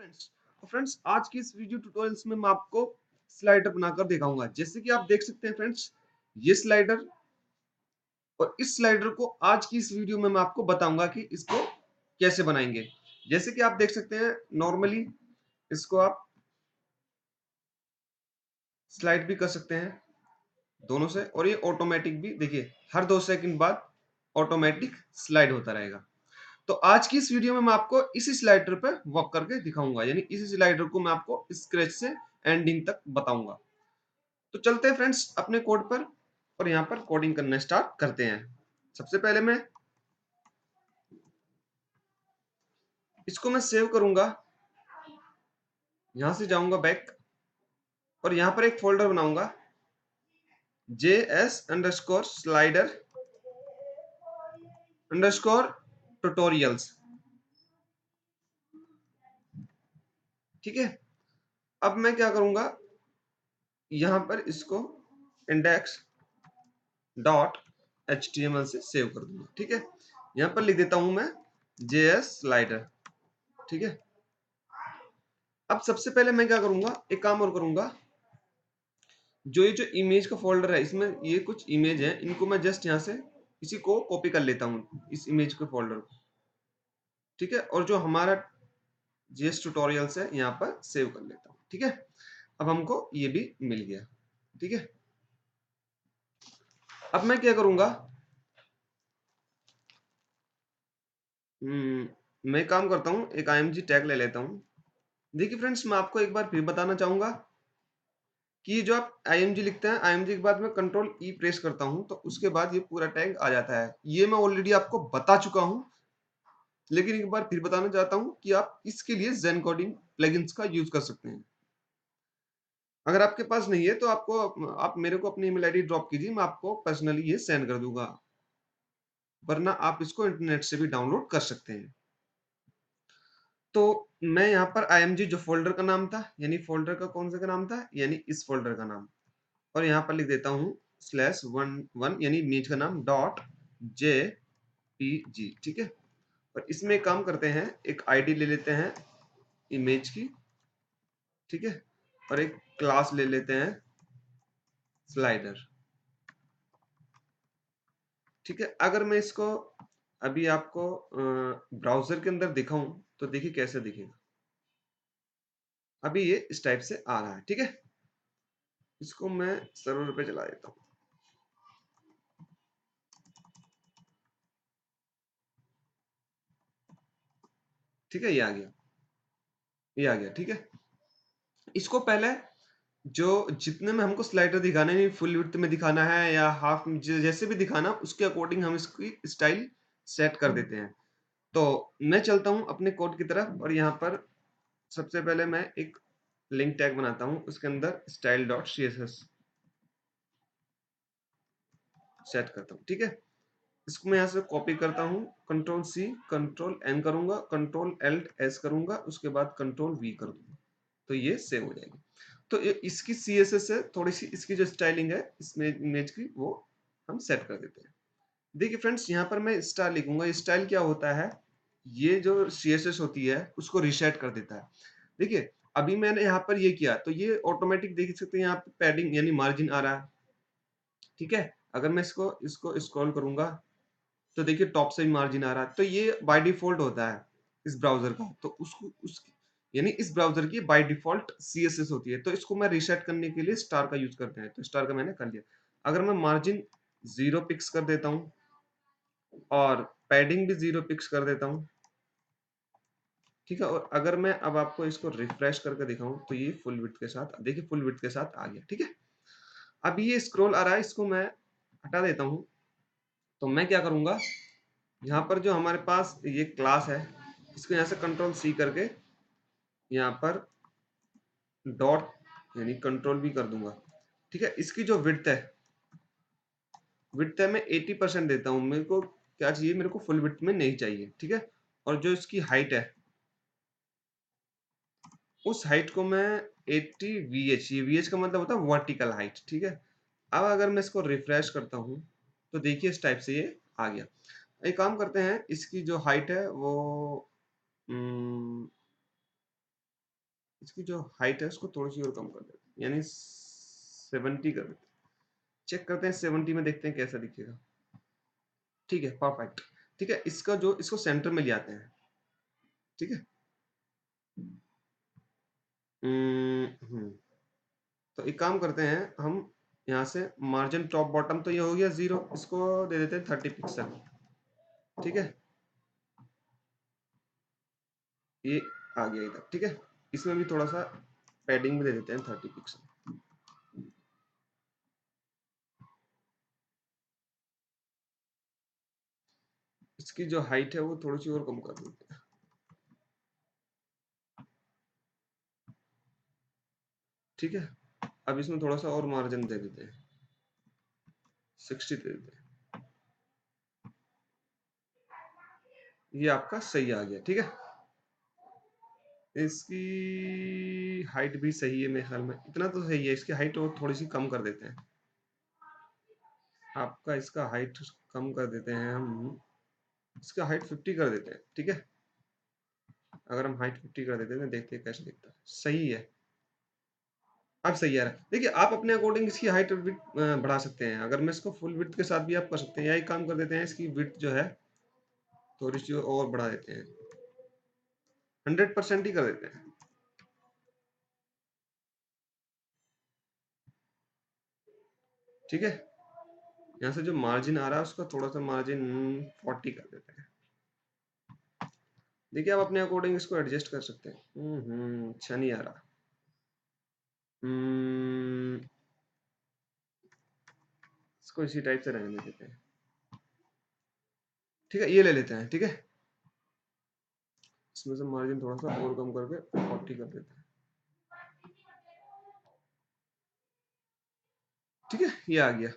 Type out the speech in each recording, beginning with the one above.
Friends. तो friends, आज की इस वीडियो ट्यूटोरियल्स में मैं आपको स्लाइडर बनाकर दिखाऊंगा। जैसे कि आप देख सकते हैं फ्रेंड्स, ये स्लाइडर और इस स्लाइडर को आज की इस वीडियो में मैं आपको बताऊंगा कि इसको कैसे बनाएंगे। जैसे कि आप देख सकते हैं, नॉर्मली इसको आप स्लाइड भी कर सकते हैं दोनों से, और ये ऑटोमेटिक भी, देखिए हर 2 सेकंड बाद ऑटोमेटिक स्लाइड होता रहेगा। तो आज की इस वीडियो में मैं आपको इसी स्लाइडर पे वर्क करके दिखाऊंगा, यानी इसी स्लाइडर को मैं आपको स्क्रैच से एंडिंग तक बताऊंगा। तो चलते हैं फ्रेंड्स अपने कोड पर और यहाँ पर कोडिंग करना स्टार्ट करते हैं। सबसे पहले मैं इसको सेव करूंगा, यहां से जाऊंगा बैक और यहाँ पर एक फोल्डर बनाऊंगा, JS_slider_tutorials। ठीक है, अब मैं क्या करूंगा, यहाँ पर इसको इंडेक्स डॉट HTML से सेव कर दूंगा। ठीक है, यहाँ पर लिख देता हूं मैं JS स्लाइडर। ठीक है, अब सबसे पहले मैं क्या करूंगा, एक काम और करूंगा, जो इमेज का फोल्डर है, इसमें ये कुछ इमेज है, इनको मैं जस्ट यहाँ से इसी को कॉपी कर लेता हूँ, इस इमेज के फोल्डर को। ठीक है, और जो हमारा JS ट्यूटोरियल्स है यहाँ पर सेव कर लेता हूँ। ठीक है, अब हमको ये भी मिल गया। ठीक है, अब मैं क्या करूंगा, मैं काम करता हूँ, एक IMG टैग ले लेता हूँ। देखिए फ्रेंड्स, मैं आपको एक बार फिर बताना चाहूंगा कि जो आप IMG लिखते हैं, IMG के बाद में कंट्रोल ई प्रेस करता हूं, तो उसके बाद ये पूरा टैग आ जाता है। ये मैं ऑलरेडी आपको बता चुका हूं, लेकिन एक बार फिर बताना चाहता हूं कि आप इसके लिए जेन कोडिंग प्लगइन्स का यूज कर सकते हैं। अगर आपके पास नहीं है तो आप मेरे को अपनी ईमेल आईडी ड्रॉप कीजिए, मैं आपको पर्सनली ये सेंड कर दूंगा, वरना आप इसको इंटरनेट से भी डाउनलोड कर सकते हैं। तो मैं यहाँ पर IMG जो फोल्डर का नाम था, यानी फोल्डर का कौन सा का नाम था, यानी इस फोल्डर का नाम, और यहाँ पर लिख देता हूँ /1 यानी इमेज का नाम .jpg। ठीक है, और इसमें एक काम करते हैं, एक आईडी ले लेते हैं इमेज की। ठीक है, और एक क्लास ले लेते हैं स्लाइडर। ठीक है, अगर मैं इसको अभी आपको ब्राउजर के अंदर दिखाऊं तो देखिए कैसे दिखेगा। अभी ये इस टाइप से आ रहा है। ठीक है, इसको मैं सर्वर पे चला देता हूँ। ठीक है, ये आ गया, ये आ गया। ठीक है, इसको पहले जो जितने में हमको स्लाइडर दिखाना है, फुल विड्थ में दिखाना है या हाफ, जैसे भी दिखाना, उसके अकॉर्डिंग हम इसकी स्टाइल सेट कर देते हैं। तो मैं चलता हूं अपने कोड की तरफ और यहाँ पर सबसे पहले मैं एक लिंक टैग बनाता हूं, उसके अंदर style.css सेट करता हूं। ठीक है, इसको मैं यहाँ से कॉपी करता हूँ, Ctrl+C Ctrl+N करूंगा, Ctrl+Alt+S करूंगा, उसके बाद Ctrl+V कर दूंगा, तो ये सेव हो जाएगी। तो इसकी CSS है, थोड़ी सी इसकी जो स्टाइलिंग है इसमें इमेज की, वो हम सेट कर देते हैं। देखिए फ्रेंड्स, यहाँ पर मैं स्टाइल लिखूंगा। स्टाइल क्या होता है, ये जो CSS होती है उसको रिसेट कर देता है। देखिए, अभी मैंने यहाँ पर ये किया तो ये ऑटोमेटिक देख सकते हैं, यहाँ पे पैडिंग यानी मार्जिन आ रहा है। ठीक है, अगर मैं इसको इसको स्क्रॉल करूंगा तो देखिए टॉप से भी मार्जिन आ रहा है। तो ये बाय डिफॉल्ट होता है इस ब्राउजर का, तो उसको उस यानी इस ब्राउजर की बाय डिफॉल्ट CSS होती है। तो इसको मैं रीसेट करने के लिए स्टार का यूज करते हैं, तो स्टार का मैंने कर लिया। अगर मैं मार्जिन 0 पिक्स कर देता हूँ और पैडिंग भी 0 पिक्स कर देता हूँ। ठीक है, और अगर मैं अब आपको इसको रिफ्रेश करके दिखाऊं तो ये फुल विड्थ के साथ, देखिए फुल विड्थ के साथ आ गया। ठीक है, अब ये स्क्रॉल आ रहा है, इसको मैं हटा देता हूँ। तो मैं क्या करूंगा, यहाँ पर जो हमारे पास ये क्लास है, इसको यहाँ से Ctrl+C करके यहाँ पर डॉट यानी कंट्रोल भी कर दूंगा। ठीक है, इसकी जो विड्थ है मैं 80% देता हूँ। मेरे को क्या चाहिए, मेरे को फुल विड्थ में नहीं चाहिए। ठीक है, और जो इसकी हाइट है, उस हाइट को मैं 80 VH, ये VH का मतलब होता है वर्टिकल हाइट। ठीक है, अब अगर मैं इसको रिफ्रेश करता हूँ तो देखिए इस टाइप से ये आ गया। एक काम करते हैं, इसकी जो हाइट है वो इसकी जो हाइट है उसको थोड़ी सी और कम कर देते हैं, यानी 70 कर देते हैं। चेक करते हैं 70 में, देखते हैं कैसा दिखेगा। ठीक है, परफेक्ट। ठीक है, इसका जो इसको सेंटर में ले आते हैं। ठीक है। हम्म तो एक काम करते हैं हम, यहाँ से मार्जिन टॉप बॉटम तो ये हो गया 0, इसको दे देते हैं 30 पिक्सल। ठीक है, ये आ गया इधर। ठीक है, इसमें भी थोड़ा सा पैडिंग भी दे देते हैं 30 पिक्सल। इसकी जो हाइट है वो थोड़ी सी और कम कर देते हैं। ठीक है, अब इसमें थोड़ा सा और मार्जिन दे देते हैं, 60 दे देते हैं। ये आपका सही आ गया। ठीक है, इसकी हाइट भी सही है मेरे ख्याल में, इतना तो सही है। इसकी हाइट और थोड़ी सी कम कर देते हैं, आपका इसका हाइट कम कर देते हैं हम, इसका हाइट 50 कर देते हैं। ठीक है, अगर हम हाइट 50 कर देते हैं, देखते हैं कैसे दिखता है। सही है, अब सही आ रहा है। देखिए, आप अपने अकॉर्डिंग इसकी हाइट और विड्थ बढ़ा सकते हैं। अगर मैं इसको फुल विड्थ के साथ भी आप कर सकते हैं, या एक काम कर देते हैं, इसकी विड्थ जो है थोड़ी सी और बढ़ा देते हैं, 100% ही कर देते हैं। ठीक है, यहाँ से जो मार्जिन आ रहा है उसका थोड़ा सा मार्जिन 40 कर देते हैं। देखिए, आप अपने अकॉर्डिंग इसको एडजस्ट कर सकते हैं। अच्छा नहीं आ रहा। इसको इसी टाइप से रहने देते हैं। ठीक है, ये ले लेते हैं। ठीक है, इसमें से मार्जिन थोड़ा सा और कम करके 40 कर देते हैं। ठीक है, ये आ गया।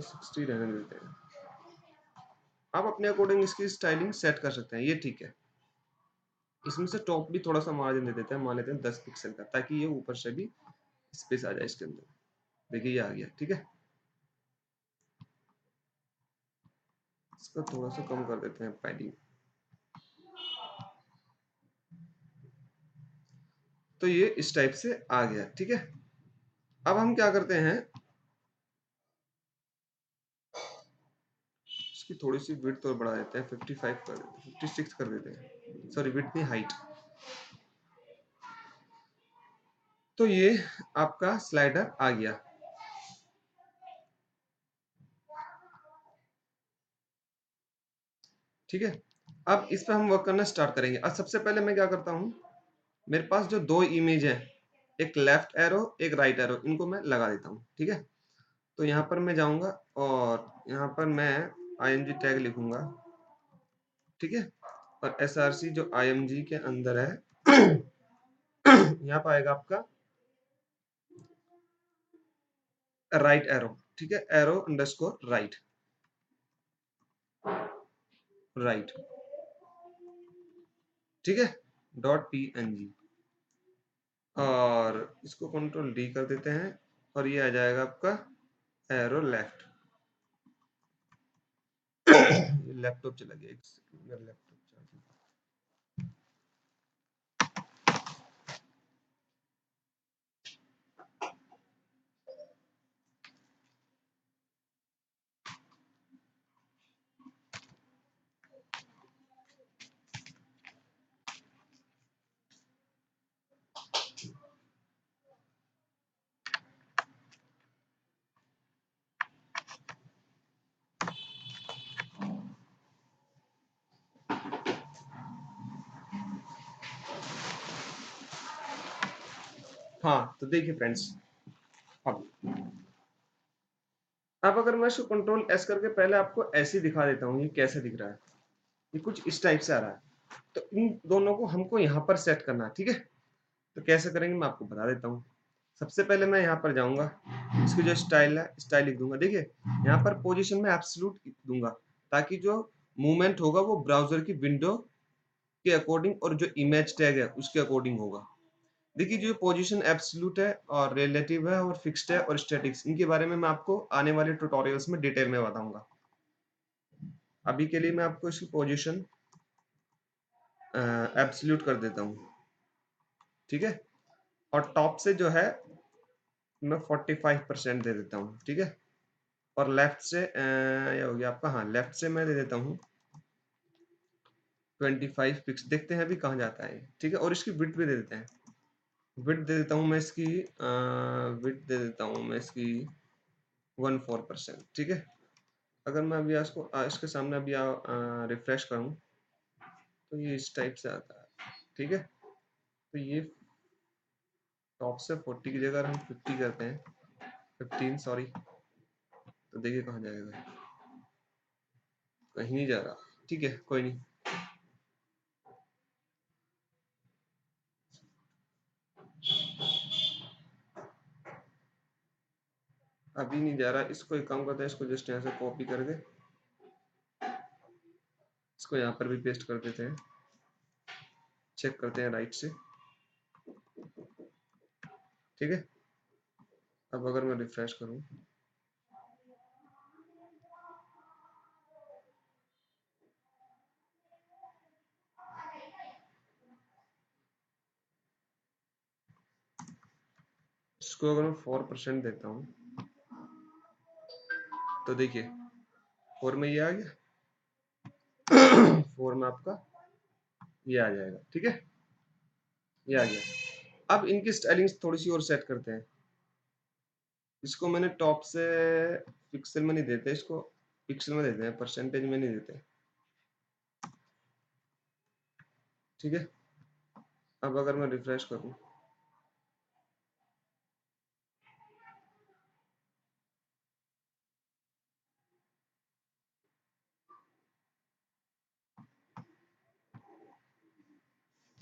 60 रहने देते हैं। आप अपने अकॉर्डिंग इसकी स्टाइलिंग सेट कर सकते हैं, ये ठीक है। इसमें से टॉप भी थोड़ा सा मार्जिन दे देते हैं, मान लेते हैं 10 पिक्सल का, ताकि ये ऊपर से भी स्पेस आ जाए इसके अंदर। देखिए, ये आ गया। ठीक है, इसको थोड़ा सा कम कर देते हैं पैडिंग। तो ये इस टाइप से आ गया। ठीक है, अब हम क्या करते हैं, इसकी थोड़ी सी विड्थ और बढ़ा देते हैं, 55 कर देते हैं, 56 कर देते हैं। सॉरी, विड्थ नहीं, हाइट। तो ये आपका स्लाइडर आ गया। ठीक है, अब इस पे हम वर्क करना स्टार्ट करेंगे। अब सबसे पहले मैं क्या करता हूँ, मेरे पास जो दो इमेज है, एक लेफ्ट एरो एक राइट एरो, इनको मैं लगा देता हूँ। ठीक है, तो यहाँ पर मैं जाऊंगा और यहाँ पर मैं img टैग लिखूंगा। ठीक है, और src जो img के अंदर है यहाँ पर आएगा आपका राइट एरो। ठीक है, एरो अंडरस्कोर राइट, राइट। ठीक है, डॉट png, और इसको कंट्रोल डी कर देते हैं, और ये आ जाएगा आपका एरो लेफ्ट। लैपटॉप चला गया, एक सेकंड, मेरा लैपटॉप चार्जिंग। हाँ, तो देखिए फ्रेंड्स, अब अगर मैं इसको कंट्रोल एस करके पहले आपको ऐसे ही दिखा देता हूँ, ये कैसे दिख रहा है। ये कुछ इस टाइप से आ रहा है। तो इन दोनों को हमको यहाँ पर सेट करना है। ठीक है, तो कैसे करेंगे मैं आपको बता देता हूँ। सबसे पहले मैं यहाँ पर जाऊंगा, इसकी जो स्टाइल है स्टाइल लिख दूंगा। देखिए, यहाँ पर पोजीशन में एब्सोल्यूट दूंगा, ताकि जो मूवमेंट होगा वो ब्राउजर की विंडो के अकॉर्डिंग और जो इमेज टैग है उसके अकॉर्डिंग होगा। देखिए, जो पोजीशन एब्सोल्यूट है और रिलेटिव है और फिक्स्ड है और स्टैटिक्स, इनके बारे में मैं आपको आने वाले ट्यूटोरियल्स में डिटेल में बताऊंगा। अभी के लिए मैं आपको इसकी पोजीशन एब्सोल्यूट कर देता हूँ, ठीक है। और टॉप से जो है मैं 45% दे देता हूँ, ठीक है। और लेफ्ट से ये हो गया आपका, हाँ लेफ्ट से मैं दे देता हूँ 25 पिक्स, देखते हैं अभी कहाँ जाता है, ठीक है। और इसकी विड्थ भी दे देते हैं, विड्थ दे देता हूँ मैं इसकी, विड्थ दे देता हूँ मैं इसकी 14%, ठीक है। अगर मैं अभी इसको इसके सामने अभी रिफ्रेश करूँ तो ये इस टाइप से आता है, ठीक है। तो ये टॉप से 40 की जगह हम 50 करते हैं, 15 सॉरी, तो देखिए कहाँ जाएगा, कहीं नहीं जा रहा, ठीक है कोई नहीं। अभी नहीं जा रहा, इसको एक काम करते हैं, इसको जस्ट यहाँ से कॉपी करके इसको यहाँ पर भी पेस्ट कर देते हैं, चेक करते हैं राइट से, ठीक है। अब अगर मैं रिफ्रेश करूँ इसको, अगर मैं 4% देता हूँ तो देखिए 4 में ये आ गया, 4 में आपका ये आ जाएगा, ठीक है, ये आ गया। अब इनकी स्टाइलिंग थोड़ी सी और सेट करते हैं, इसको मैंने टॉप से पिक्सल में नहीं देते, इसको पिक्सल में देते हैं, परसेंटेज में नहीं देते, ठीक है। अब अगर मैं रिफ्रेश करूँ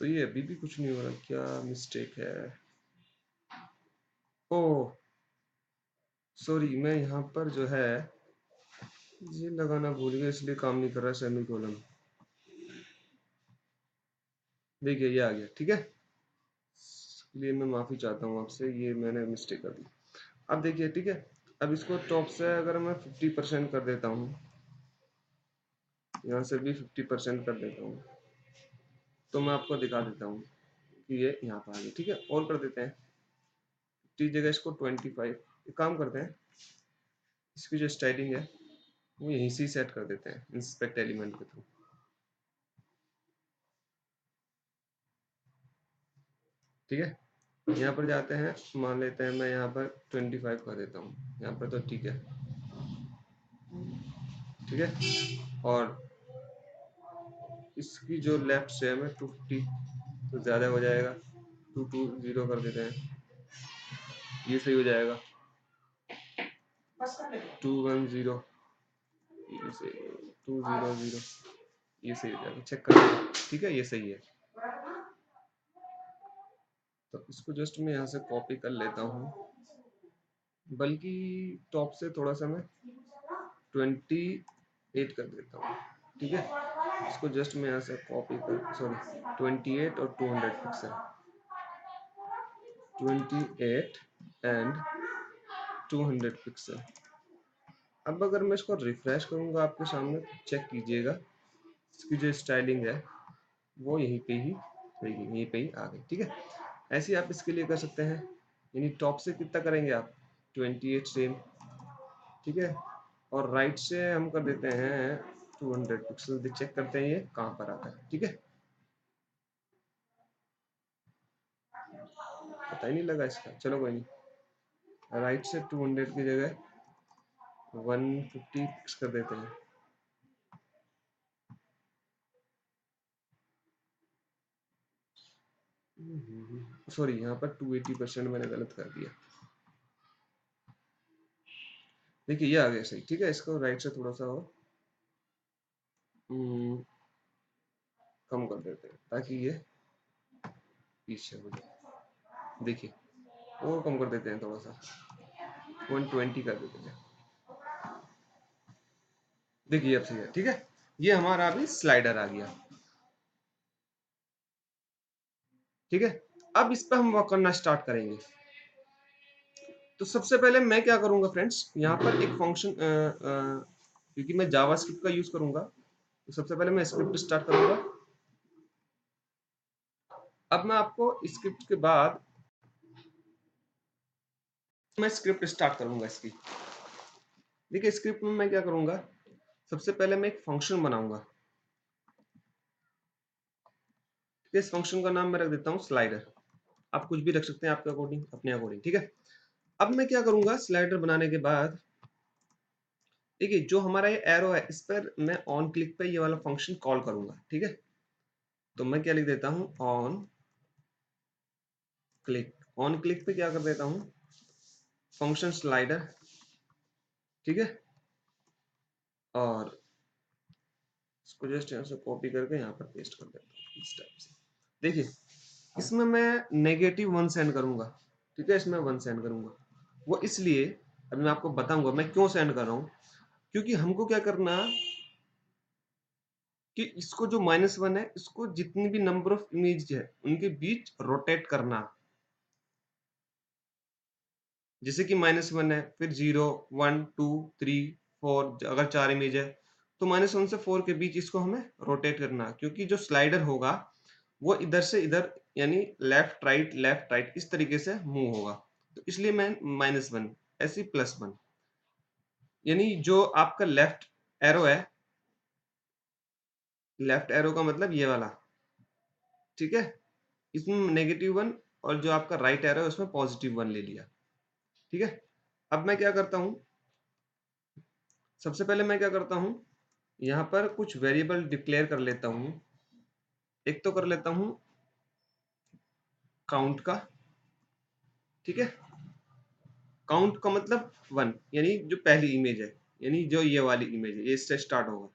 तो ये अभी भी कुछ नहीं हो रहा, क्या मिस्टेक है? ओह सॉरी, मैं यहाँ पर जो है ये लगाना भूल गया, इसलिए काम नहीं कर रहा सेमी कोलन। देखिए ये आ गया, ठीक है। इसलिए मैं माफी चाहता हूँ आपसे, ये मैंने मिस्टेक कर दी। अब देखिए, ठीक है। अब इसको टॉप से अगर मैं 50% कर देता हूँ, यहाँ से भी 50% कर देता हूँ, तो मैं आपको दिखा देता हूँ कि ये यहाँ पर आ गया, ठीक है। और कर देते हैं 50 जगह इसको 25, एक काम करते हैं, इसकी जो स्टाइलिंग है वो यहीं से सेट कर देते हैं इंस्पेक्ट एलिमेंट के थ्रू, ठीक है। यहाँ पर जाते हैं, मान लेते हैं मैं यहाँ पर 25 कर देता हूँ यहाँ पर, तो ठीक है, ठीक है। और इसकी जो लेफ्ट से है मैं 250, तो ज़्यादा हो जाएगा, 220 कर देते हैं, ये सही हो जाएगा, 210, ये सही, 200, ये सही हो जाएगा, चेक कर लेंगे, ठीक है, ये सही है। तो इसको जस्ट मैं यहाँ से कॉपी कर लेता हूँ, बल्कि टॉप से थोड़ा सा मैं 28 कर देता हूँ, ठीक है। इसको जस्ट मैं यहाँ से कॉपी कर, सॉरी 28 और 200 पिक्सल, 28 एंड 200 पिक्सल। अब अगर मैं इसको रिफ्रेश करूंगा आपके सामने, चेक कीजिएगा इसकी जो स्टाइलिंग है वो यहीं पे ही रहेगी, यहीं पे ही आ गई, ठीक है। ऐसे ही आप इसके लिए कर सकते हैं, यानी टॉप से कितना करेंगे आप 28 सेम, ठीक है। और राइट से हम कर देते हैं 200 पिक्सल, चेक करते हैं ये कहाँ पर आता है, ठीक है। पता ही नहीं लगा इसका, चलो कोई नहीं। राइट से 200 की जगह 150 फिक्स कर देते हैं, सॉरी यहाँ पर 280% मैंने गलत कर दिया, देखिए ये आ गया सही, ठीक है। इसको राइट से थोड़ा सा और कम कर देते हैं ताकि ये पीछे हो जाए, देखिए और कम कर देते हैं थोड़ा सा, 120 कर देते हैं, देखिए अब सही है, ठीक है। ये हमारा अभी स्लाइडर आ गया, ठीक है। अब इस पर हम वर्क करना स्टार्ट करेंगे। तो सबसे पहले मैं क्या करूंगा फ्रेंड्स, यहाँ पर एक फंक्शन, क्योंकि मैं जावास्क्रिप्ट का यूज करूंगा, तो सबसे पहले मैं स्क्रिप्ट स्टार्ट करूंगा, अब मैं आपको स्क्रिप्ट के बाद मैं स्क्रिप्ट स्टार्ट करूंगा इसकी। देखिए स्क्रिप्ट में मैं क्या करूंगा, सबसे पहले मैं एक फंक्शन बनाऊंगा। इस फंक्शन का नाम मैं रख देता हूँ स्लाइडर। आप कुछ भी रख सकते हैं आपके अकॉर्डिंग, अपने अकॉर्डिंग, ठीक है। अब मैं क्या करूंगा, स्लाइडर बनाने के बाद देखिए जो हमारा ये एरो है इस पर मैं ऑन क्लिक पे ये वाला फंक्शन कॉल करूंगा, ठीक है। तो मैं क्या लिख देता हूँ, ऑन क्लिक। ऑन क्लिक पे क्या कर देता हूँ, फंक्शन स्लाइडर, ठीक है। और इसको जस्ट यहाँ से कॉपी करके यहाँ पर पेस्ट कर देता हूँ इस टाइप से। देखिए इसमें मैं -1 सेंड करूंगा, ठीक है। इसमें 1 सेंड करूंगा, वो इसलिए अभी मैं आपको बताऊंगा मैं क्यों सेंड कर रहा हूँ। क्योंकि हमको क्या करना कि इसको जो -1 है इसको जितनी भी नंबर ऑफ इमेज है उनके बीच रोटेट करना। जैसे कि -1 है, फिर 0 1 2 3 4, अगर 4 इमेज है तो -1 से 4 के बीच इसको हमें रोटेट करना। क्योंकि जो स्लाइडर होगा वो इधर से इधर यानी लेफ्ट राइट इस तरीके से मूव होगा। तो इसलिए मैं -1 ऐसी +1 यानी जो आपका लेफ्ट एरो है, लेफ्ट एरो का मतलब ये वाला, ठीक है। इसमें -1 और जो आपका राइट एरो है उसमें +1 ले लिया, ठीक है। अब मैं क्या करता हूं, सबसे पहले मैं क्या करता हूं, यहाँ पर कुछ वेरिएबल डिक्लेयर कर लेता हूं। एक तो कर लेता हूं काउंट का, ठीक है। काउंट का मतलब 1 यानी जो पहली इमेज है, यानी जो ये वाली इमेज है ये इससे स्टार्ट होगा,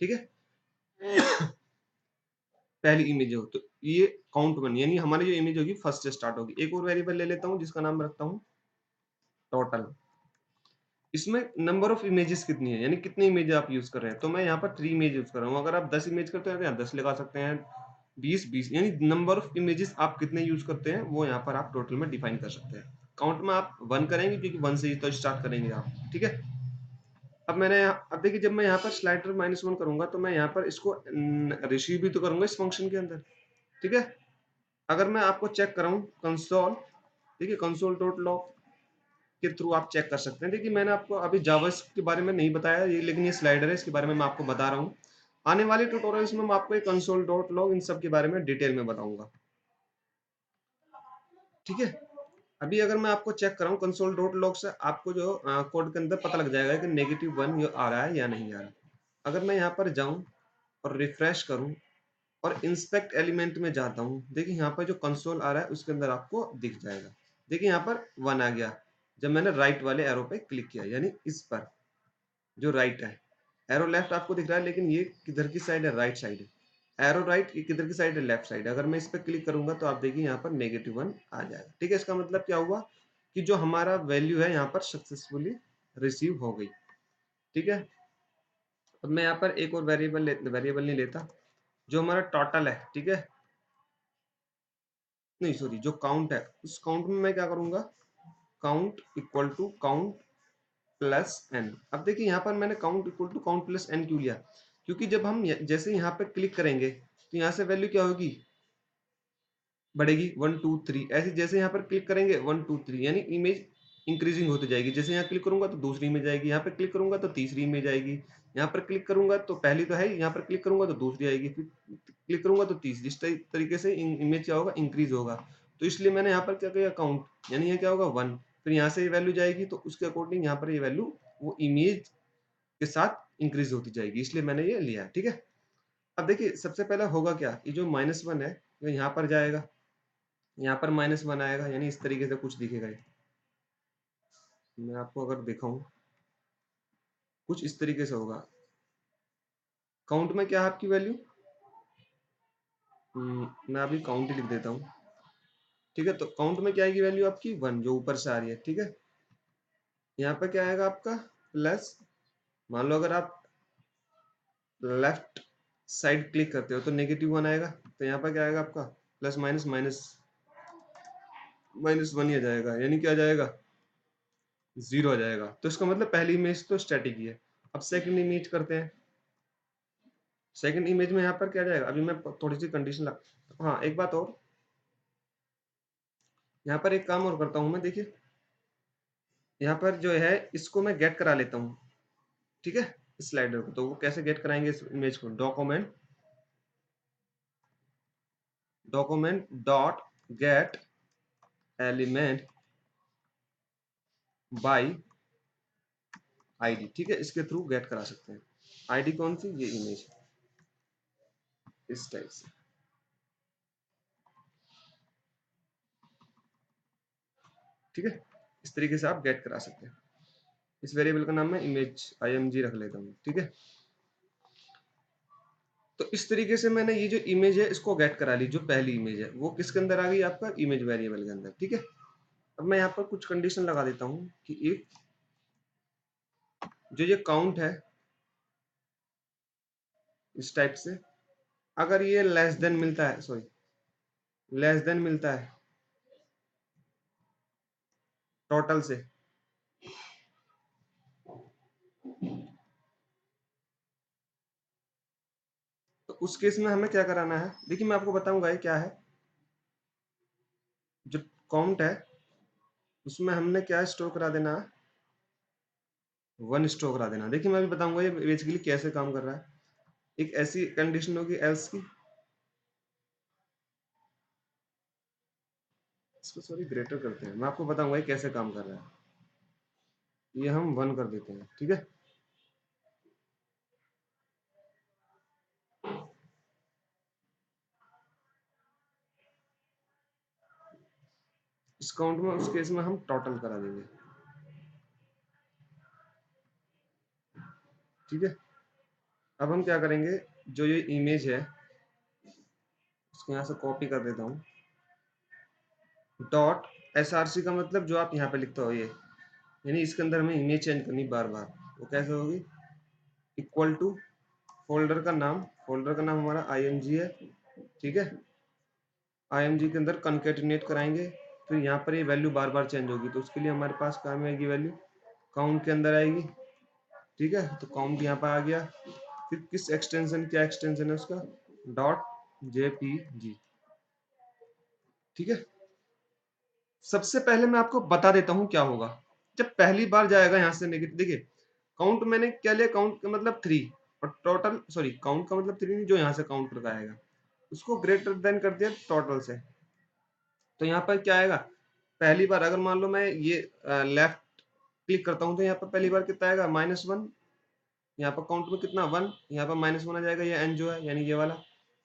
ठीक है। पहली इमेज हो तो ये काउंट 1 यानी हमारी जो इमेज होगी फर्स्ट से स्टार्ट होगी। एक और वेरिएबल ले लेता हूँ जिसका नाम रखता हूँ टोटल। इसमें नंबर ऑफ इमेजेस कितनी है, यानी कितनी इमेज आप यूज कर रहे हैं। तो मैं यहाँ पर 3 इमेज यूज कर रहा हूँ। अगर आप 10 इमेज करते हैं तो यहाँ 10 लगा सकते हैं, 20 यानी नंबर ऑफ इमेजेस आप कितने यूज करते हैं वो यहाँ पर आप टोटल में डिफाइन कर सकते हैं। काउंट में आप 1 करेंगे क्योंकि 1 से ही तो स्टार्ट करेंगे आप, ठीक है। अब देखिए जब मैं यहाँ पर स्लाइडर -1 करूंगा तो मैं यहाँ पर इसको रिसीव भी तो करूंगा इस फंक्शन के अंदर, ठीक है। अगर मैं आपको चेक कराऊं कंसोल, देखिए कंसोल डॉट लॉग के थ्रू आप चेक कर सकते हैं। देखिए मैंने आपको अभी जावास्क्रिप्ट के बारे में नहीं बताया ये, लेकिन ये स्लाइडर है इसके बारे में मैं आपको बता रहा हूँ। आने वाले ट्यूटोरियल्स में मैं आपको कंसोल डॉट लॉग इन सब के बारे में डिटेल में बताऊंगा, ठीक है। अभी अगर मैं आपको चेक कराऊं कंसोल डॉट लॉग से आपको जो कोड के अंदर पता लग जाएगा कि -1 ये आ रहा है या नहीं आ रहा। अगर मैं यहाँ पर जाऊं और रिफ्रेश करूं और इंस्पेक्ट एलिमेंट में जाता हूं, देखिए यहाँ पर जो कंसोल आ रहा है उसके अंदर आपको दिख जाएगा। देखिए यहाँ पर 1 आ गया जब मैंने राइट वाले एरो पे क्लिक किया, यानी इस पर जो राइट है। एरो लेफ्ट आपको दिख रहा है लेकिन ये किधर की साइड है, राइट साइड है। एरो राइट ये किधर की साइड है, लेफ्ट साइड है। अगर मैं इस पर क्लिक करूंगा तो आप देखिए यहाँ पर -1 आ जाएगा, ठीक है। इसका मतलब क्या हुआ कि जो हमारा वैल्यू है यहाँ पर सक्सेसफुली रिसीव हो गई, ठीक है। अब मैं यहाँ पर एक और वेरिएबल नहीं लेता, जो हमारा टोटल है, ठीक है। नहीं सॉरी, जो काउंट है उस काउंट में मैं क्या करूंगा, count equal to count plus N. अब देखिए यहाँ पर मैंने count equal to count plus N क्यों लिया, क्योंकि जब हम जैसे यहाँ पे क्लिक करेंगे तो यहाँ से वैल्यू क्या होगी, बढ़ेगी 1 2 3। ऐसे जैसे यहाँ पर क्लिक करेंगे 1 2 3 यानी इमेज इंक्रीजिंग होती जाएगी। जैसे यहाँ क्लिक करूंगा तो दूसरी इमेज आएगी, यहाँ पे क्लिक करूंगा तो तीसरी इमेज आएगी, यहाँ पर क्लिक करूंगा तो पहली तो है, यहाँ पर क्लिक करूंगा तो दूसरी आएगी, फिर क्लिक करूंगा तो तीसरी। इस तरीके से इमेज क्या होगा, इंक्रीज होगा। तो इसलिए मैंने यहाँ पर क्या किया, काउंट यानी ये क्या होगा 1, फिर यहाँ से ये वैल्यू जाएगी तो उसके अकॉर्डिंग यहाँ पर ये वैल्यू वो इमेज के साथ इंक्रीज होती जाएगी, इसलिए मैंने ये लिया, ठीक है। अब देखिए सबसे पहले होगा क्या, ये जो -1 है ये यहाँ पर जाएगा, यहाँ पर -1 आएगा, यानी इस तरीके से कुछ दिखेगा ये। मैं आपको अगर दिखाऊं कुछ इस तरीके से होगा। काउंट में क्या है आपकी वैल्यू, मैं अभी काउंट ही लिख देता हूँ, ठीक है। तो काउंट में क्या आएगी वैल्यू आपकी 1 जो ऊपर से आ रही है, ठीक है। यहाँ पर क्या आएगा आपका प्लस, मान लो अगर आप लेफ्ट साइड क्लिक करते हो तो -1 आएगा, तो यहाँ पर क्या आएगा आपका प्लस माइनस माइनस -1 ही आ जाएगा, यानी क्या आ जाएगा 0 आ जाएगा। तो इसका मतलब पहली इमेज तो स्टैटिक ही है। अब सेकंड इमेज करते हैं। सेकंड इमेज में यहाँ पर क्या जाएगा, अभी मैं थोड़ी सी कंडीशन ला, हाँ एक बात और, यहाँ पर एक काम और करता हूँ मैं, देखिए यहाँ पर जो है इसको मैं गेट करा लेता हूँ, ठीक है, स्लाइडर को। तो वो कैसे गेट कराएंगे इस इमेज को, document dot gate element by ID, ठीक है, इसके थ्रू गेट करा सकते हैं। आईडी कौन सी, ये इमेज, इस टाइप से, ठीक है, इस तरीके से आप गेट करा सकते हैं। इस वेरिएबल का नाम मैं इमेज img रख लेता हूँ, ठीक है। तो इस तरीके से मैंने ये जो इमेज है इसको गेट करा ली, जो पहली इमेज है वो किसके अंदर आ गई, आपका इमेज वेरिएबल के अंदर, ठीक है। अब मैं यहाँ पर कुछ कंडीशन लगा देता हूँ कि इफ जो ये काउंट है इस टाइप से, अगर ये लेस देन मिलता है, सॉरी, लेस देन मिलता है टोटल से, तो उस केस में हमें क्या कराना है, देखिए मैं आपको बताऊंगा ये क्या है। जो काउंट है उसमें हमने क्या स्टोर करा देना, वन स्टोर करा देना। देखिए मैं भी बताऊंगा ये बेसिकली कैसे काम कर रहा है। एक ऐसी कंडीशन होगी एल्स की, इसको सॉरी ग्रेटर करते हैं, मैं आपको बताऊंगा ये कैसे काम कर रहा है। ये हम वन कर देते हैं, ठीक है। इस काउंट में उस केस में हम टोटल करा देंगे, ठीक है। अब हम क्या करेंगे, जो ये इमेज है इसको यहाँ से कॉपी कर देता हूँ। डॉट src का मतलब जो आप यहाँ पे लिखते हो ये, यानी इसके अंदर हमें इमेज चेंज करनी बार बार, वो कैसे होगी, इक्वल टू फोल्डर का नाम, फोल्डर का नाम हमारा img है, ठीक है। img के अंदर कंकेटिनेट कराएंगे, फिर यहाँ पर ये वैल्यू बार बार चेंज होगी, तो उसके लिए हमारे पास काम में आएगी वैल्यू, काउंट के अंदर आएगी, ठीक है। तो काउंट यहाँ पर आ गया, फिर किस एक्सटेंशन, क्या एक्सटेंशन है उसका, डॉट jpg, ठीक है। सबसे पहले मैं आपको बता देता हूं क्या होगा जब पहली बार जाएगा यहाँ से नेगेटिव। देखिए काउंट मैंने क्या लिया, काउंट का मतलब 3, और टोटल, सॉरी काउंट का मतलब 3 नहीं, जो यहाँ से काउंट करके आएगा उसको ग्रेटर देन कर दिया टोटल से। तो यहाँ पर क्या आएगा, पहली बार अगर मान लो मैं ये लेफ्ट क्लिक करता हूँ तो यहाँ पर पहली बार कितना आएगा, -1, यहाँ पर काउंट में कितना 1, यहाँ पर -1 आ जाएगा, ये एन जो है यानी ये वाला,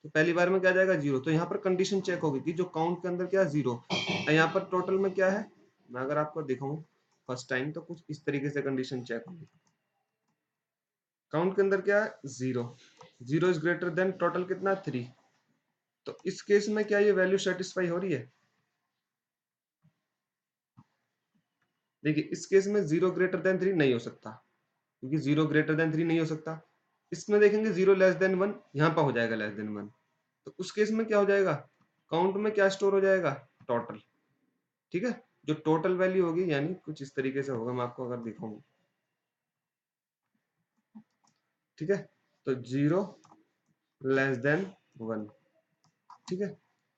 तो पहली बार में क्या जाएगा 0। तो यहाँ पर कंडीशन चेक होगी कि जो काउंट के अंदर क्या 0, यहाँ पर टोटल में क्या है, मैं अगर आपको दिखाऊं फर्स्ट टाइम तो कुछ इस तरीके से कंडीशन चेक होगी। काउंट के अंदर क्या है 0, 0 इज ग्रेटर देन टोटल कितना 3। तो इस केस में क्या ये वैल्यू सेटिस्फाई हो रही है, देखिए इस केस में 0 ग्रेटर देन 3 नहीं हो सकता, क्योंकि 0 ग्रेटर देन 3 नहीं हो सकता। इसमें देखेंगे 0 लेस देन 1, यहाँ पर हो जाएगा लेस देन 1। तो उस केस में क्या हो जाएगा, काउंट में क्या स्टोर हो जाएगा, टोटल, ठीक है। जो टोटल वैल्यू होगी यानी कुछ इस तरीके से होगा, मैं आपको अगर दिखाऊं, ठीक है। तो 0 लेस देन 1, ठीक है।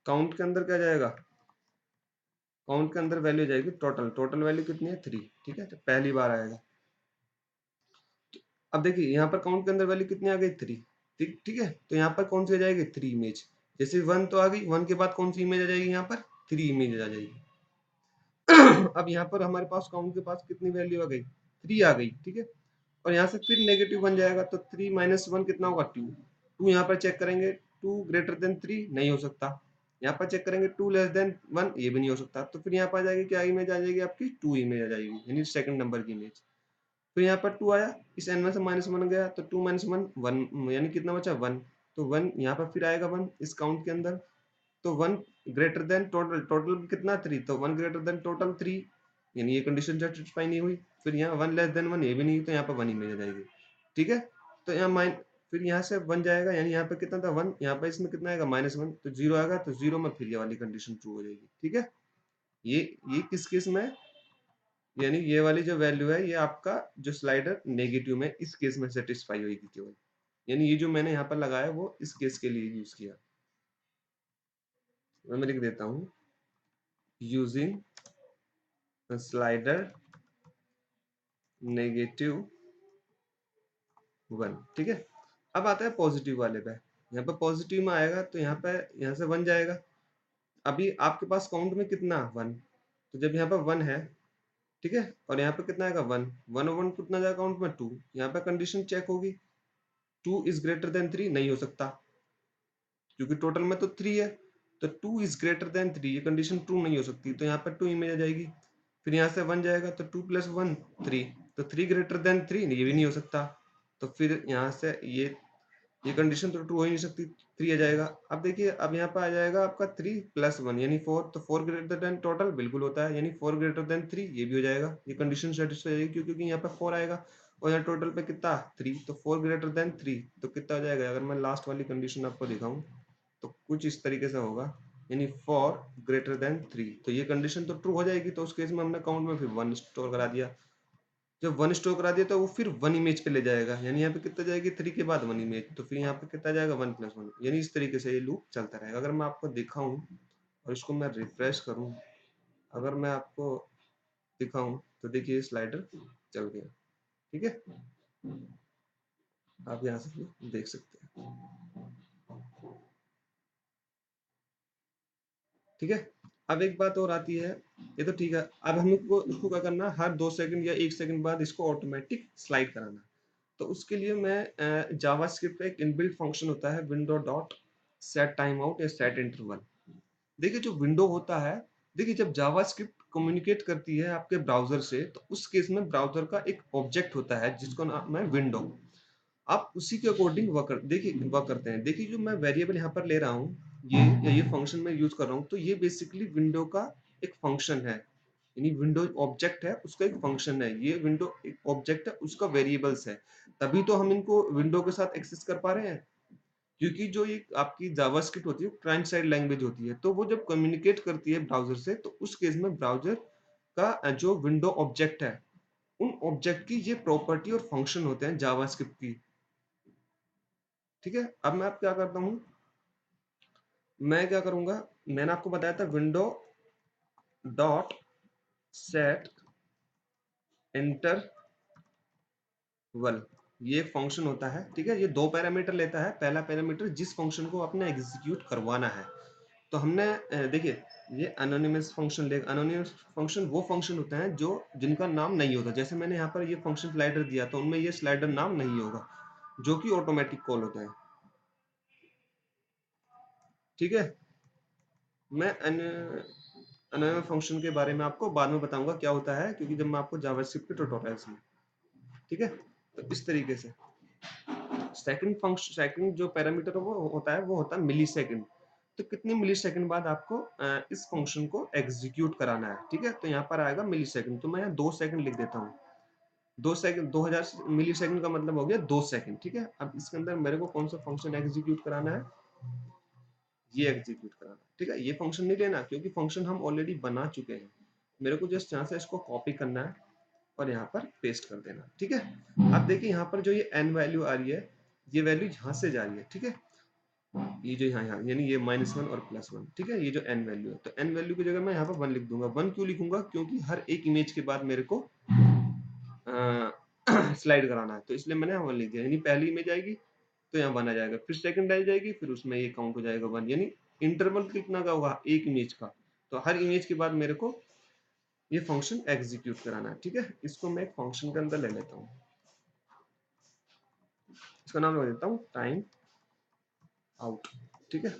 काउंट के अंदर क्या जाएगा, काउंट के अंदर वैल्यू जाएगी टोटल, टोटल वैल्यू कितनी है 3, ठीक है। तो पहली बार आएगा। अब देखिए यहाँ पर काउंट के अंदर वैल्यू कितनी आ गई 3, ठीक, ठीक है। तो यहाँ पर कौन सी आ जाएगी 3 इमेज, जैसे 1 तो आ गई, 1 के बाद कौन सी इमेज आ जाएगी, यहाँ पर 3 इमेज आ जाएगी। अब यहाँ पर हमारे पास काउंट के पास कितनी वैल्यू आ गई, 3 आ गई, ठीक है। और यहाँ से फिर नेगेटिव बन जाएगा, तो 3 माइनस 1 कितना होगा 2, 2 यहाँ पर चेक करेंगे, 2 ग्रेटर देन 3 नहीं हो सकता। यहाँ पर चेक करेंगे 2 लेस देन 1, ये भी नहीं हो सकता। तो फिर यहाँ पर आ जाएगी क्या इमेज आ जाएगी आपकी, 2 इमेज आ जाएगी, यानी सेकंड नंबर की इमेज। तो यहाँ पर 2 आया, इस n में से -1 गया, तो 2 माइनस 1 1, यानी कितना बचा 1। तो 1 यहाँ पर फिर आएगा 1 इस काउंट के अंदर, तो 1 ग्रेटर देन टोटल, टोटल कितना 3, तो 1 ग्रेटर देन टोटल 3, यानी ये कंडीशन सेटिस्फाई नहीं हुई। फिर यहाँ 1 लेस देन 1, ये भी नहीं, तो यहाँ पर 1 इमेज आ जाएगी, ठीक है। तो यहाँ माइन, फिर यहाँ से 1 जाएगा, यानी यहाँ पर कितना था 1, यहाँ पर इसमें कितना आएगा -1, तो 0 आएगा, तो 0 में फिर ये वाली कंडीशन ट्रू हो जाएगी, ठीक है। ये किस केस में, यानी ये वाली जो वैल्यू है ये आपका जो स्लाइडर नेगेटिव में इस केस में सेटिस्फाई होगी केवल, यानी ये जो मैंने यहाँ पर लगाया वो इस केस के लिए यूज किया। मैं लिख देता हूँ यूजिंग स्लाइडर -1, ठीक है। अब आता है पॉजिटिव वाले पे, यहाँ पे पॉजिटिव में आएगा तो यहाँ पे यहाँ से 1 जाएगा। अभी आपके पास काउंट में कितना 1, तो जब यहाँ पे 1 है, ठीक है, और यहाँ पे कितना आएगा 1, 1 और 1 कितना जाएगा काउंट में 2, यहाँ पे कंडीशन चेक होगी 2 इज ग्रेटर देन 3 नहीं हो सकता क्योंकि टोटल में तो 3 है, तो 2 इज ग्रेटर देन 3 ये कंडीशन ट्रू नहीं हो सकती, तो यहाँ पे 2 इमेज आ जाएगी। फिर यहाँ से 1 जाएगा तो 2 + 1 3, तो 3 ग्रेटर देन 3 ये भी नहीं हो सकता, तो फिर यहाँ से ये कंडीशन तो ट्रू हो ही नहीं सकती, 3 आ जाएगा। अब देखिए अब यहाँ पे आ जाएगा आपका 3 + 1 यानी 4, तो 4 ग्रेटर देन टोटल बिल्कुल होता है, यानी 4 ग्रेटर देन 3 ये भी हो जाएगा, ये कंडीशन सेटिस्फाई हो जाएगी क्योंकि यहाँ पे 4 आएगा और यहाँ टोटल पे कितना 3, तो 4 ग्रेटर देन 3 तो कितना हो जाएगा। अगर मैं लास्ट वाली कंडीशन आपको दिखाऊं तो कुछ इस तरीके से होगा, यानी 4 ग्रेटर देन 3, तो ये कंडीशन तो ट्रू हो जाएगी, तो उस केस में हमने काउंट में फिर 1 स्टोर करा दिया। जब 1 स्टोर करा दिया तो वो फिर 1 इमेज पे ले जाएगा, यानी यहाँ पे कितना जाएगी 3 के बाद 1 इमेज, तो फिर यहाँ पे कितना जाएगा 1 + 1, यानी इस तरीके से ये लूप चलता रहेगा। अगर मैं आपको दिखाऊं और इसको मैं रिफ्रेश करूं, अगर मैं आपको दिखाऊं तो देखिए स्लाइडर चल गया, ठीक है, आप यहाँ से देख सकते हैं, ठीक है। अब एक बात और आती है, ये तो ठीक है, अब हमको इसको क्या करना है, हर 2 सेकंड या 1 सेकंड बाद इसको ऑटोमेटिक स्लाइड कराना। तो उसके लिए मैं जावास्क्रिप्ट का एक इनबिल्ट फंक्शन होता है window dot set time out या सेट इंटरवल। देखिए जो विंडो होता है, देखिए जब जावास्क्रिप्ट कम्युनिकेट करती है आपके ब्राउजर से तो उस केस में ब्राउजर का एक ऑब्जेक्ट होता है जिसको नाम है विंडो। आप उसी के अकॉर्डिंग वर्क करते हैं। देखिए जो मैं वेरिएबल यहाँ पर ले रहा हूँ, ये फंक्शन में यूज कर रहा हूँ, तो ये बेसिकली विंडो का एक फंक्शन है, यानी विंडो ऑब्जेक्ट है उसका एक फंक्शन है, ये विंडो एक ऑब्जेक्ट है उसका वेरिएबल्स है, तभी तो हम इनको विंडो के साथ एक्सेस कर पा रहे हैं। क्योंकि जो ये आपकी जावास्क्रिप्ट होती है क्लाइंट साइड लैंग्वेज होती है, तो वो जब कम्युनिकेट करती है ब्राउजर से तो उस केस में ब्राउजर का जो विंडो ऑब्जेक्ट है उन ऑब्जेक्ट की ये प्रॉपर्टी और फंक्शन होते हैं जावास्क्रिप्ट की, ठीक है। अब मैं आप क्या करता हूँ, मैं क्या करूंगा, मैंने आपको बताया था विंडो डॉट सेट इंटरवल, ये एक फंक्शन होता है, ठीक है। ये 2 पैरामीटर लेता है, पहला पैरामीटर जिस फंक्शन को आपने एग्जीक्यूट करवाना है, तो हमने देखिए ये एनोनिमस फंक्शन ले, एनोनिमस फंक्शन वो फंक्शन होते हैं जो जिनका नाम नहीं होता, जैसे मैंने यहाँ पर ये फंक्शन स्लाइडर दिया तो उनमें ये स्लाइडर नाम नहीं होगा, जो कि ऑटोमेटिक कॉल होता है, ठीक है। मैं एनोनिमस फंक्शन के बारे में आपको बाद में बताऊंगा क्या होता है, क्योंकि जब मैं आपको जावास्क्रिप्ट के ट्यूटोरियल्स में, ठीक है। तो इस तरीके से सेकंड फंक्शन, सेकंड जो पैरामीटर वो होता है मिली सेकंड, तो कितने मिली सेकंड बाद आपको इस फंक्शन को एग्जीक्यूट कराना है, ठीक है। तो यहाँ पर आएगा मिली सेकंड, तो मैं यहाँ 2 सेकंड लिख देता हूँ, 2 सेकंड 2000 मिली सेकंड का मतलब हो गया 2 सेकंड, ठीक है। अब इसके अंदर मेरे को कौन सा फंक्शन एग्जीक्यूट कराना है, ये एग्जीक्यूट कराना, ठीक है। ये फंक्शन नहीं लेना क्योंकि फंक्शन हम ऑलरेडी बना चुके हैं, मेरे को जस्ट यहाँ से इसको कॉपी करना है और यहाँ पर पेस्ट कर देना, ठीक है। अब देखिए यहाँ पर जो ये n वैल्यू आ रही है, ये वैल्यू यहाँ से जा रही है, ठीक है, ये जो यहाँ यहाँ यानी ये -1 और +1, ठीक है। ये जो n वैल्यू है, तो n वैल्यू की जगह मैं यहाँ पर 1 लिख दूंगा। 1 क्यों लिखूंगा, क्योंकि हर एक इमेज के बाद मेरे को स्लाइड कराना है, तो इसलिए मैंने यहाँ 1 लिख दिया, यानी पहली इमेज आएगी तो यहाँ 1 आ जाएगा, फिर सेकंड आ जाएगी, फिर उसमें ये काउंट हो जाएगा 1, यानी इंटरवल कितना का होगा, एक इमेज का, तो हर इमेज के बाद मेरे को ये फंक्शन एग्जीक्यूट कराना है, ठीक है। इसको मैं एक फंक्शन के अंदर ले लेता हूँ, इसका नाम ले देता हूँ टाइम आउट, ठीक है,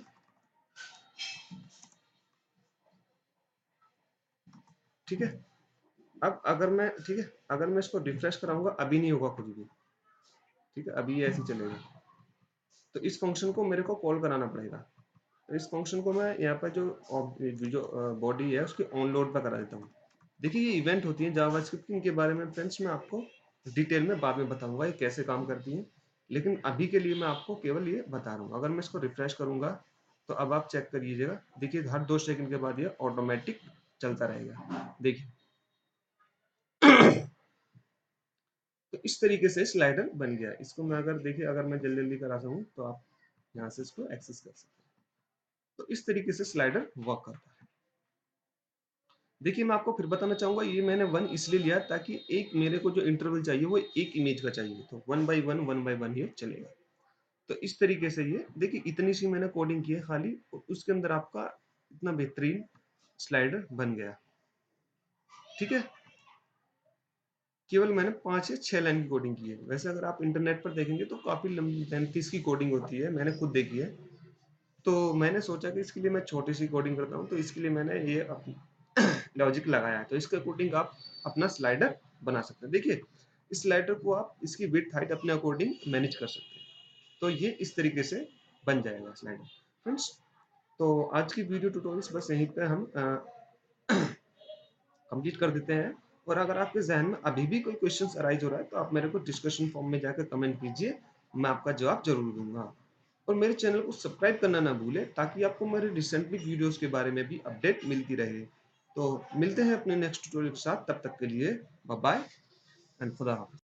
ठीक है। अब अगर मैं, ठीक है, अगर मैं इसको रिफ्रेश कराऊंगा अभी नहीं होगा कुछ भी, ठीक है, अभी ये ऐसे चलेगा, तो इस फंक्शन को मेरे को कॉल कराना पड़ेगा, तो इस फंक्शन को मैं यहाँ पर जो बॉडी है उसके ऑन लोड पर करा देता हूँ। देखिए ये इवेंट होती है जावास्क्रिप्ट की, इनके बारे में फ्रेंड्स मैं आपको डिटेल में बाद में बताऊंगा ये कैसे काम करती हैं, लेकिन अभी के लिए मैं आपको केवल ये बता रहा हूँ। अगर मैं इसको रिफ्रेश करूंगा तो अब आप चेक करिएगा, देखिए हर 2 सेकंड के बाद ये ऑटोमेटिक चलता रहेगा, देखिए। तो इस तरीके से स्लाइडर बन गया। इसको मैं अगर देखिए अगर मैं जल्दी जल्दी करा सकूँ तो आप यहाँ से इसको एक्सेस कर सकते हैं। तो इस तरीके से स्लाइडर वर्क करता है। देखिए, मैं आपको फिर बताना चाहूँगा, ये मैंने 1 इसलिए लिया ताकि एक मेरे को जो इंटरवल चाहिए वो एक इमेज का चाहिए, तो 1 बाय 1 ये चलेगा। तो इस तरीके से ये देखिए इतनी सी मैंने कोडिंग की है खाली, और उसके अंदर आपका इतना बेहतरीन स्लाइडर बन गया। ठीक है? केवल मैंने 5 या 6 लाइन की कोडिंग की है। वैसे अगर आप इंटरनेट पर देखेंगे तो काफ़ी लंबी 35 की कोडिंग होती है, मैंने खुद देखी है। तो मैंने सोचा कि इसके लिए मैं छोटी-सी कोडिंग करता हूँ, तो इसके लिए मैंने ये लॉजिक लगाया है। तो इसके अकॉर्डिंग आप अपना स्लाइडर बना सकते हैं। देखिए, इस स्लाइडर को आप इसकी विड्थ हाइट अपने अकॉर्डिंग मैनेज कर सकते हैं। तो ये इस तरीके से बन जाएगा स्लाइडर। फ्रेंड्स, तो आज की वीडियो ट्यूटोरियल्स बस यहीं पे हम कंप्लीट कर देते हैं। और अगर आपके ज़हन में अभी भी कोई क्वेश्चंस अराइज़ हो रहा है, तो आप मेरे को डिस्कशन फॉर्म में जाकर कमेंट कीजिए, मैं आपका जवाब ज़रूर दूँगा। और मेरे चैनल को सब्सक्राइब करना ना भूलें, ताकि आपको मेरे रिसेंटली वीडियोज़ के बारे में भी अपडेट मिलती रहे। तो मिलते हैं अपने नेक्स्ट ट्यूटोरियल के साथ, तब तक के लिए बाय बाय एंड खुदा हाफ़िज़।